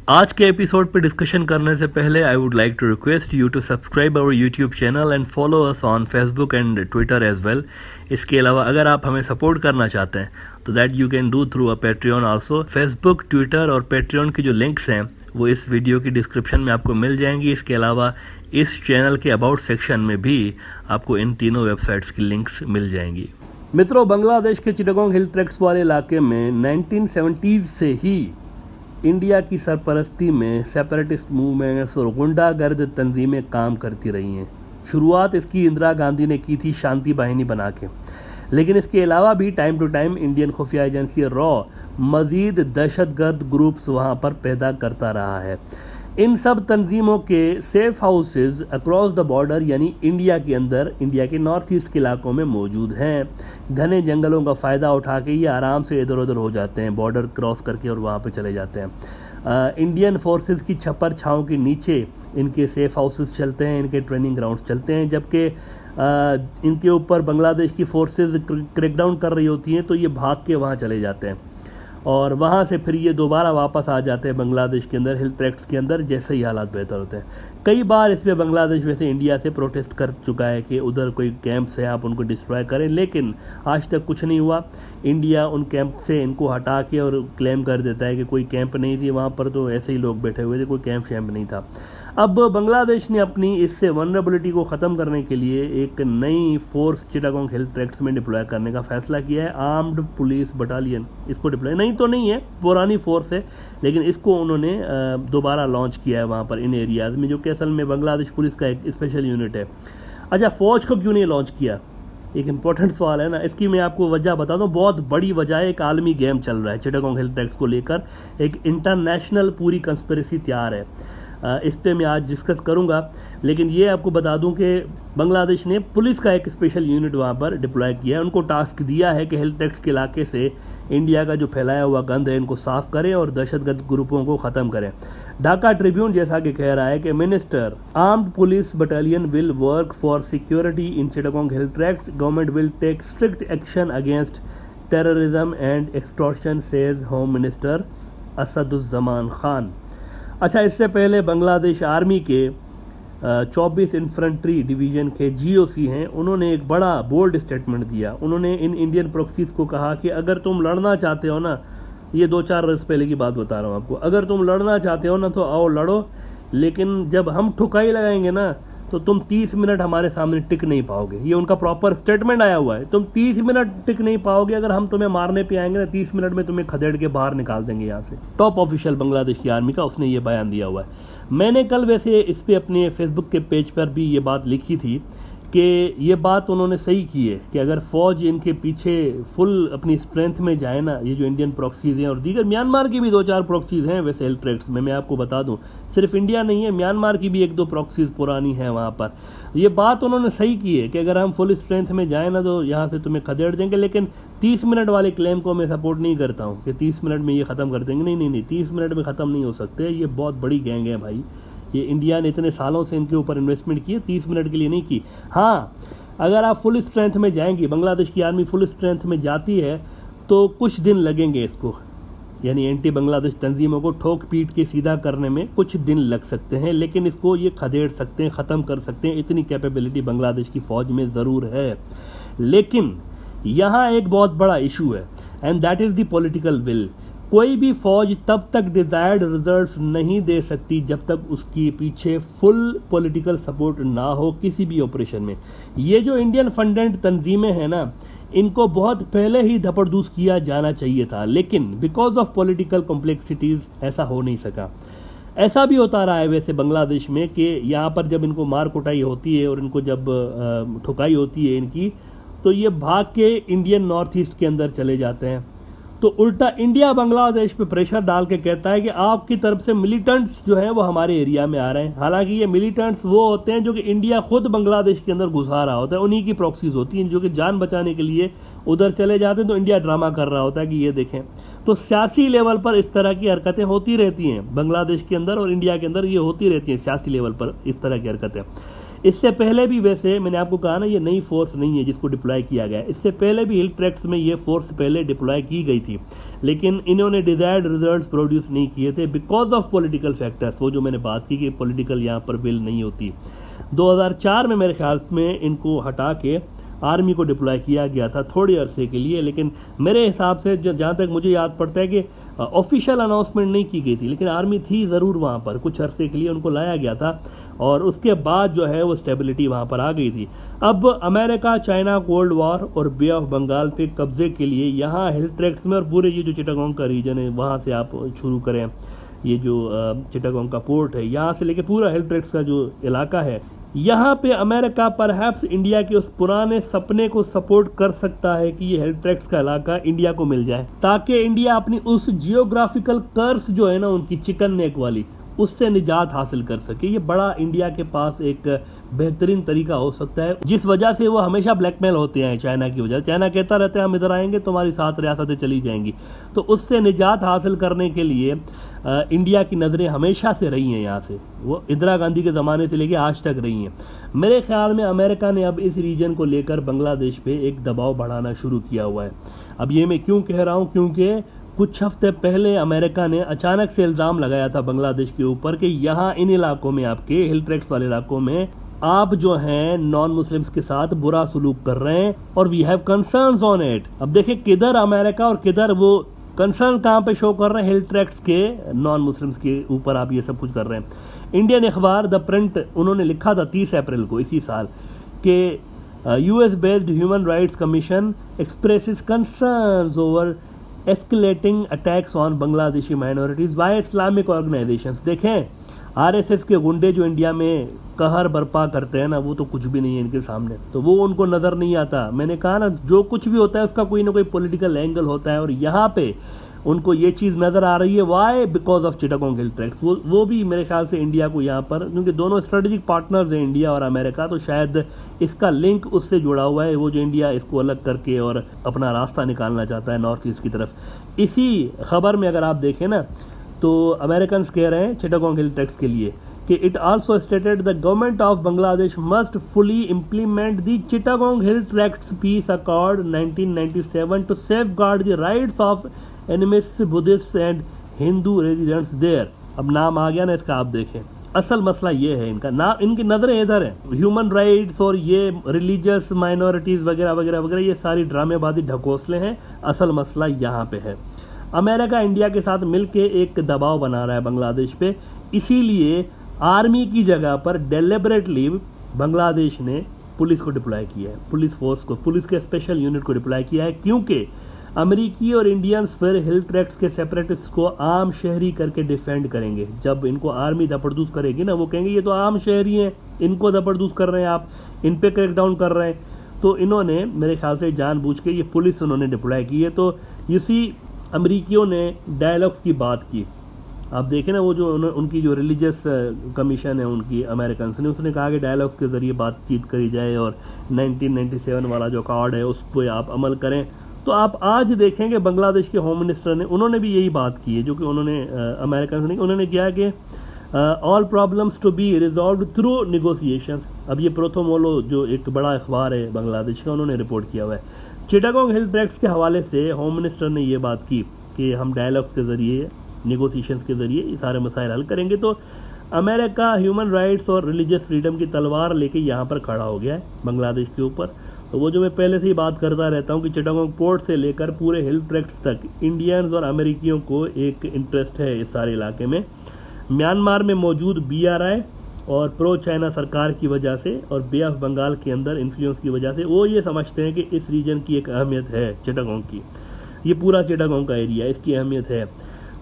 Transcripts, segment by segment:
आज के एपिसोड पे डिस्कशन करने से पहले I would like to request you to subscribe our YouTube channel and follow us on Facebook and Twitter as well. इसके अलावा अगर आप हमें सपोर्ट करना चाहते हैं तो that you can do through a Patreon also. Facebook, Twitter और पेट्रियन की जो लिंक्स हैं वो इस वीडियो की डिस्क्रिप्शन में आपको मिल जाएंगी। इसके अलावा इस चैनल के अबाउट सेक्शन में भी आपको इन तीनों वेबसाइट्स की लिंक्स मिल जाएंगी। मित्रों, बांग्लादेश के चिटागोंग हिल ट्रैक्ट्स वाले इलाके में 1970s से ही इंडिया की सरपरस्ती में सेपरेटिस्ट मूवमेंट्स और गुंडागर्द तंजीमें काम करती रही हैं। शुरुआत इसकी इंदिरा गांधी ने की थी शांति बाहिनी बना के, लेकिन इसके अलावा भी टाइम टू टाइम इंडियन खुफिया एजेंसी रॉ मजीद दहशतगर्द ग्रुप्स वहाँ पर पैदा करता रहा है। इन सब तंजीमों के safe houses across the border यानी इंडिया के अंदर, इंडिया के नॉर्थ ईस्ट के इलाकों में मौजूद हैं। घने जंगलों का फ़ायदा उठा के ये आराम से इधर उधर हो जाते हैं, बॉर्डर क्रॉस करके और वहाँ पे चले जाते हैं। इंडियन फोर्सेस की छप्पर छाँव के नीचे इनके सेफ हाउसेज चलते हैं, इनके ट्रेनिंग ग्राउंड्स चलते हैं। जबकि इनके ऊपर बांग्लादेश की फोर्सेज क्रैकडाउन कर रही होती हैं तो ये भाग के वहाँ चले जाते हैं और वहाँ से फिर ये दोबारा वापस आ जाते हैं बांग्लादेश के अंदर, हिल ट्रैक्ट्स के अंदर, जैसे ही हालात बेहतर होते हैं। कई बार इस पर बांग्लादेश वैसे इंडिया से प्रोटेस्ट कर चुका है कि उधर कोई कैंप्स है आप उनको डिस्ट्रॉय करें, लेकिन आज तक कुछ नहीं हुआ। इंडिया उन कैंप से इनको हटा के और क्लेम कर देता है कि कोई कैंप नहीं थी वहाँ पर, तो ऐसे ही लोग बैठे हुए थे, कोई कैंप शैम्प नहीं था। अब बांग्लादेश ने अपनी इससे वनरेबिलिटी को ख़त्म करने के लिए एक नई फोर्स चिटागोंग हिल ट्रैक्ट्स में डिप्लॉय करने का फैसला किया है। आर्म्ड पुलिस बटालियन, इसको डिप्लॉय नहीं तो नहीं है, पुरानी फोर्स है, लेकिन इसको उन्होंने दोबारा लॉन्च किया है वहाँ पर इन एरियाज़ में, जो कि असल में बांग्लादेश पुलिस का एक स्पेशल यूनिट है। अच्छा, फ़ौज को क्यों नहीं लॉन्च किया, एक इंपॉर्टेंट सवाल है ना। इसकी मैं आपको वजह बता दूं, बहुत बड़ी वजह है, एक आलमी गेम चल रहा है चिटागोंग हिल ट्रैक्ट्स को लेकर, एक इंटरनेशनल पूरी कंस्पिरेसी तैयार है। इस पर मैं आज डिस्कस करूंगा, लेकिन ये आपको बता दूं कि बांग्लादेश ने पुलिस का एक स्पेशल यूनिट वहाँ पर डिप्लॉय किया है। उनको टास्क दिया है कि हिल ट्रैक्ट्स के इलाके से इंडिया का जो फैलाया हुआ गंद है इनको साफ करें और दहशतगर्द ग्रुपों को ख़त्म करें। ढाका ट्रिब्यून जैसा कि कह रहा है कि minister armed police battalion will work for security in Chittagong hill tracts, government will take strict action against terrorism and extortion, says home minister Asaduzzaman Khan. अच्छा, इससे पहले बांग्लादेश आर्मी के 24 इन्फेंट्री डिवीज़न के GOC हैं, उन्होंने एक बड़ा बोल्ड स्टेटमेंट दिया। उन्होंने इन इंडियन प्रॉक्सीज को कहा कि अगर तुम लड़ना चाहते हो ना, ये 2-4 वर्ष पहले की बात बता रहा हूँ आपको, अगर तुम लड़ना चाहते हो ना तो आओ लड़ो, लेकिन जब हम ठुकाई लगाएंगे ना तो तुम 30 मिनट हमारे सामने टिक नहीं पाओगे। ये उनका प्रॉपर स्टेटमेंट आया हुआ है, तुम 30 मिनट टिक नहीं पाओगे, अगर हम तुम्हें मारने पे आएंगे ना 30 मिनट में तुम्हें खदेड़ के बाहर निकाल देंगे यहाँ से। टॉप ऑफिशियल बांग्लादेश की आर्मी का, उसने ये बयान दिया हुआ है। मैंने कल वैसे इस पर अपने फेसबुक के पेज पर भी ये बात लिखी थी कि ये बात उन्होंने सही की है कि अगर फ़ौज इनके पीछे फुल अपनी स्ट्रेंथ में जाए ना, ये जो इंडियन प्रॉक्सीज़ हैं और दीगर म्यांमार की भी 2-4 प्रॉक्सीज़ हैं वैसे हिल ट्रैक्ट्स में, मैं आपको बता दूं, सिर्फ इंडिया नहीं है, म्यांमार की भी 1-2 प्रॉक्सीज़ पुरानी हैं वहाँ पर। ये बात उन्होंने सही की है कि अगर हम फुल स्ट्रेंथ में जाए ना तो यहाँ से तुम्हें खदेड़ देंगे, लेकिन 30 मिनट वाले क्लेम को मैं सपोर्ट नहीं करता हूँ कि 30 मिनट में ये ख़त्म कर देंगे। नहीं, 30 मिनट में ख़त्म नहीं हो सकते, ये बहुत बड़ी गैंग है भाई। ये इंडिया ने इतने सालों से इनके ऊपर इन्वेस्टमेंट की है, 30 मिनट के लिए नहीं की। हाँ, अगर आप फुल स्ट्रेंथ में जाएंगी, बांग्लादेश की आर्मी फुल स्ट्रेंथ में जाती है तो कुछ दिन लगेंगे इसको, यानी एंटी बांग्लादेश तंजीमों को ठोक पीट के सीधा करने में कुछ दिन लग सकते हैं, लेकिन इसको ये खदेड़ सकते हैं, ख़त्म कर सकते हैं, इतनी कैपेबिलिटी बांग्लादेश की फ़ौज में ज़रूर है। लेकिन यहाँ एक बहुत बड़ा इशू है, and that is the political will. कोई भी फ़ौज तब तक डिज़ायर्ड रिजल्ट्स नहीं दे सकती जब तक उसके पीछे फुल पॉलिटिकल सपोर्ट ना हो किसी भी ऑपरेशन में। ये जो इंडियन फंडेड तंजीमें हैं ना, इनको बहुत पहले ही धपड़धूस किया जाना चाहिए था, लेकिन बिकॉज ऑफ पॉलिटिकल कॉम्प्लेक्सिटीज़ ऐसा हो नहीं सका। ऐसा भी होता रहा है वैसे बांग्लादेश में कि यहाँ पर जब इनको मार कुटाई होती है और इनको जब ठुकाई होती है इनकी, तो ये भाग के इंडियन नॉर्थ ईस्ट के अंदर चले जाते हैं। तो उल्टा इंडिया बांग्लादेश पे प्रेशर डाल के कहता है कि आपकी तरफ से मिलिटेंट्स जो हैं वो हमारे एरिया में आ रहे हैं। हालांकि ये मिलिटेंट्स वो होते हैं जो कि इंडिया खुद बांग्लादेश के अंदर घुसा रहा होता है, उन्हीं की प्रॉक्सीज होती हैं जो कि जान बचाने के लिए उधर चले जाते हैं। तो इंडिया ड्रामा कर रहा होता है कि ये देखें। तो सियासी लेवल पर इस तरह की हरकतें होती रहती हैं बांग्लादेश के अंदर और इंडिया के अंदर, ये होती रहती हैं सियासी लेवल पर इस तरह की हरकतें। इससे पहले भी वैसे मैंने आपको कहा ना, ये नई फोर्स नहीं है जिसको डिप्लॉय किया गया है। इससे पहले भी हिल ट्रैक्ट्स में ये फोर्स पहले डिप्लॉय की गई थी, लेकिन इन्होंने डिजायर्ड रिजल्ट्स प्रोड्यूस नहीं किए थे बिकॉज ऑफ पॉलिटिकल फैक्टर्स। वो जो मैंने बात की कि पॉलिटिकल यहाँ पर विल नहीं होती। 2004 में मेरे ख्याल में इनको हटा के आर्मी को डिप्लॉय किया गया था थोड़े अरसे के लिए, लेकिन मेरे हिसाब से जहाँ तक मुझे याद पड़ता है कि ऑफिशियल अनाउंसमेंट नहीं की गई थी, लेकिन आर्मी थी ज़रूर वहाँ पर, कुछ अरसे के लिए उनको लाया गया था और उसके बाद जो है वो स्टेबिलिटी वहाँ पर आ गई थी। अब अमेरिका चाइना कोल्ड वॉर और बे ऑफ बंगाल पे कब्जे के लिए यहाँ हिल ट्रैक्ट्स में और पूरे ये जो चिटागोंग का रीजन है वहाँ से आप शुरू करें, ये जो चिटागोंग का पोर्ट है यहाँ से लेके पूरा हिल ट्रैक्ट्स का जो इलाका है, यहाँ पे अमेरिका परहैप्स इंडिया के उस पुराने सपने को सपोर्ट कर सकता है कि ये हिल ट्रैक्ट्स का इलाका इंडिया को मिल जाए, ताकि इंडिया अपनी उस जियोग्राफिकल कर्स जो है ना उनकी चिकन नेक वाली, उससे निजात हासिल कर सके। ये बड़ा इंडिया के पास एक बेहतरीन तरीका हो सकता है, जिस वजह से वो हमेशा ब्लैकमेल होते हैं चाइना की वजह से। चाइना कहता रहता है हम इधर आएंगे तुम्हारी 7 रियासतें चली जाएंगी, तो उससे निजात हासिल करने के लिए इंडिया की नज़रें हमेशा से रही हैं यहाँ से, वो इंदिरा गांधी के ज़माने से लेके आज तक रही हैं। मेरे ख्याल में अमेरिका ने अब इस रीजन को लेकर बांग्लादेश पे एक दबाव बढ़ाना शुरू किया हुआ है। अब ये मैं क्यों कह रहा हूँ, क्योंकि कुछ हफ्ते पहले अमेरिका ने अचानक से इल्ज़ाम लगाया था बांग्लादेश के ऊपर कि यहाँ इन इलाकों में, आपके हिल ट्रैक्ट्स वाले इलाकों में आप जो हैं नॉन मुस्लिम्स के साथ बुरा सलूक कर रहे हैं और we have concerns on it. अब देखिए किधर अमेरिका और किधर वो कंसर्न कहाँ पे शो कर रहे हैं, हिल ट्रैक्ट्स के नॉन मुस्लिम्स के ऊपर आप ये सब कुछ कर रहे हैं। इंडियन अखबार द प्रिंट उन्होंने लिखा था 30 अप्रैल को इसी साल कि US based human rights commission expresses concerns over escalating attacks on Bangladeshi minorities by Islamic organisations. देखें आरएसएस के गुंडे जो इंडिया में कहर बर्पा करते हैं ना, वो तो कुछ भी नहीं है इनके सामने, तो वो उनको नज़र नहीं आता। मैंने कहा ना, जो कुछ भी होता है उसका कोई ना कोई पॉलिटिकल एंगल होता है और यहाँ पे उनको ये चीज़ नज़र आ रही है। Why? Because of Chittagong hill tracts. वो भी मेरे ख्याल से इंडिया को यहाँ पर, क्योंकि दोनों स्ट्रेटेजिक पार्टनर्स हैं इंडिया और अमेरिका, तो शायद इसका लिंक उससे जुड़ा हुआ है, वो जो इंडिया इसको अलग करके और अपना रास्ता निकालना चाहता है नॉर्थ ईस्ट की तरफ। इसी खबर में अगर आप देखें ना, तो अमेरिकन कह रहे हैं चिटागोंग हिल ट्रैक्ट्स के लिए कि it also stated the government of Bangladesh must fully implement the Chittagong hill tracts peace accord 1997 to safeguard the rights of animist Buddhist and Hindu residents there. अब नाम आ गया ना इसका, आप देखें असल मसला ये है इनका ना, इनकी नजरें इधर है, ह्यूमन राइट्स और ये रिलीजियस माइनॉरिटीज वगैरह वगैरह वगैरह, ये सारी ड्रामेबाजी ढकोसले हैं। असल मसला यहाँ पे है। अमेरिका इंडिया के साथ मिलके एक दबाव बना रहा है बांग्लादेश पे, इसीलिए आर्मी की जगह पर डेलिबरेटली बांग्लादेश ने पुलिस को डिप्लॉय किया है, पुलिस फोर्स को, पुलिस के स्पेशल यूनिट को डिप्लॉय किया है, क्योंकि अमेरिकी और इंडियंस फिर हिल ट्रैक्ट्स के सेपरेटिस्ट को आम शहरी करके डिफेंड करेंगे। जब इनको आर्मी दपड़दूस करेगी ना, वो कहेंगे ये तो आम शहरी हैं, इनको दपड़दूस कर रहे हैं आप, इन पे क्रैकडाउन कर रहे हैं। तो इन्होंने मेरे ख्याल से जानबूझ के ये पुलिस उन्होंने डिप्लॉय की है। तो इसी अमेरिकियों ने डायलॉग्स की बात की, आप देखें ना, वो जो उनकी जो रिलीजियस कमीशन है उनकी अमेरिकन ने, उसने कहा कि डायलॉग्स के ज़रिए बातचीत करी जाए और 1997 वाला जो कार्ड है उस पर आप अमल करें। तो आप आज देखेंगे बांग्लादेश के होम मिनिस्टर ने, उन्होंने भी यही बात की है, जो कि उन्होंने अमेरिकन ने, उन्होंने किया कि all problems to be resolve through negotiations. अब ये प्रोथोमोलो जो एक बड़ा अखबार है बांग्लादेश का, उन्होंने रिपोर्ट किया हुआ है। चिटागोंग हिल ट्रैक्ट्स के हवाले से होम मिनिस्टर ने ये बात की कि हम डायलॉग्स के ज़रिए, निगोसिएशंस के ज़रिए ये सारे मसाइल हल करेंगे। तो अमेरिका ह्यूमन राइट्स और रिलीजियस फ्रीडम की तलवार लेके यहाँ पर खड़ा हो गया है बांग्लादेश के ऊपर। तो वो जो मैं पहले से ही बात करता रहता हूँ कि चिटागोंग पोर्ट से लेकर पूरे हिल ट्रैक्ट्स तक इंडियंस और अमेरिकियों को एक इंटरेस्ट है इस सारे इलाके में। म्यांमार में मौजूद BRI और प्रो चाइना सरकार की वजह से और बे ऑफ बंगाल के अंदर इन्फ्लुएंस की वजह से वो ये समझते हैं कि इस रीजन की एक अहमियत है चिटागोंग की, ये पूरा चिटागोंग का एरिया, इसकी अहमियत है।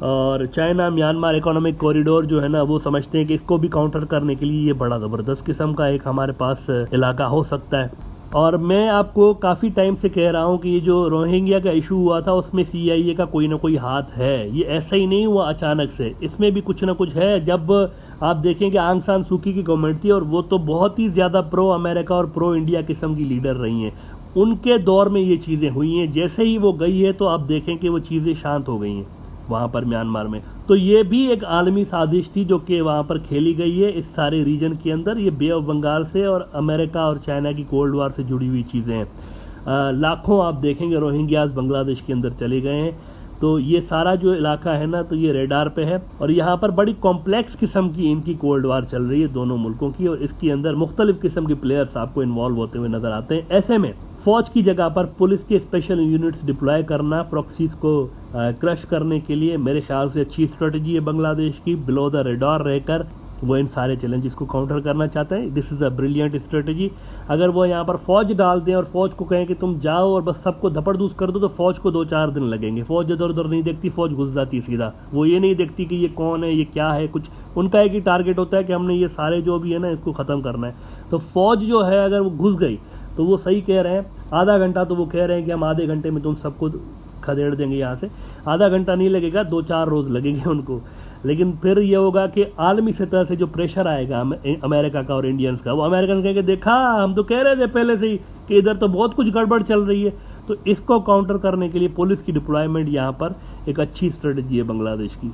और चाइना म्यांमार इकोनॉमिक कॉरिडोर जो है ना, वो समझते हैं कि इसको भी काउंटर करने के लिए ये बड़ा ज़बरदस्त किस्म का एक हमारे पास इलाका हो सकता है। और मैं आपको काफ़ी टाइम से कह रहा हूँ कि ये जो रोहिंग्या का इशू हुआ था उसमें CIA का कोई ना कोई हाथ है, ये ऐसा ही नहीं हुआ अचानक से, इसमें भी कुछ ना कुछ है। जब आप देखें कि आंग सान सूकी की गवर्नमेंट थी और वो तो बहुत ही ज़्यादा प्रो अमेरिका और प्रो इंडिया किस्म की लीडर रही हैं, उनके दौर में ये चीज़ें हुई हैं। जैसे ही वो गई है तो आप देखें कि वो चीज़ें शांत हो गई हैं, वहाँ पर म्यांमार में। तो ये भी एक आलमी साजिश थी जो कि वहाँ पर खेली गई है इस सारे रीजन के अंदर। ये बे ऑफ बंगाल से और अमेरिका और चाइना की कोल्ड वार से जुड़ी हुई चीज़ें हैं। लाखों आप देखेंगे रोहिंग्यास बांग्लादेश के अंदर चले गए हैं। तो ये सारा जो इलाका है ना, तो ये रेडार पे है और यहाँ पर बड़ी कॉम्प्लेक्स किस्म की इनकी कोल्ड वार चल रही है दोनों मुल्कों की, और इसके अंदर मुख्तलिफ किस्म के प्लेयर्स आपको इन्वॉल्व होते हुए नजर आते हैं। ऐसे में फौज की जगह पर पुलिस के स्पेशल यूनिट्स डिप्लॉय करना प्रॉक्सीज को क्रश करने के लिए मेरे ख्याल से अच्छी स्ट्रेटजी है बांग्लादेश की। बिलो द रेडार रहकर वो इन सारे चैलेंजेस को काउंटर करना चाहते हैं। This is a brilliant strategy. अगर वो यहाँ पर फौज डाल दें और फौज को कहें कि तुम जाओ और बस सबको धपड़धूस कर दो, तो फौज को 2-4 दिन लगेंगे। फौज इधर उधर नहीं देखती, फौज घुस जाती सीधा। वो ये नहीं देखती कि ये कौन है, ये क्या है, कुछ उनका एक ही टारगेट होता है कि हमने ये सारे जो भी है ना इसको ख़त्म करना है। तो फौज जो है अगर वो घुस गई तो वो सही कह रहे हैं, आधा घंटा तो वो कह रहे हैं कि हम आधे घंटे में तुम सबको खदेड़ देंगे यहाँ से। आधा घंटा नहीं लगेगा, 2-4 रोज़ लगेंगे उनको। लेकिन फिर ये होगा कि आलमी सतह से जो प्रेशर आएगा अमेरिका का और इंडियंस का, वो अमेरिकन कहेंगे देखा हम तो कह रहे थे पहले से ही कि इधर तो बहुत कुछ गड़बड़ चल रही है। तो इसको काउंटर करने के लिए पुलिस की डिप्लॉयमेंट यहाँ पर एक अच्छी स्ट्रेटजी है बांग्लादेश की।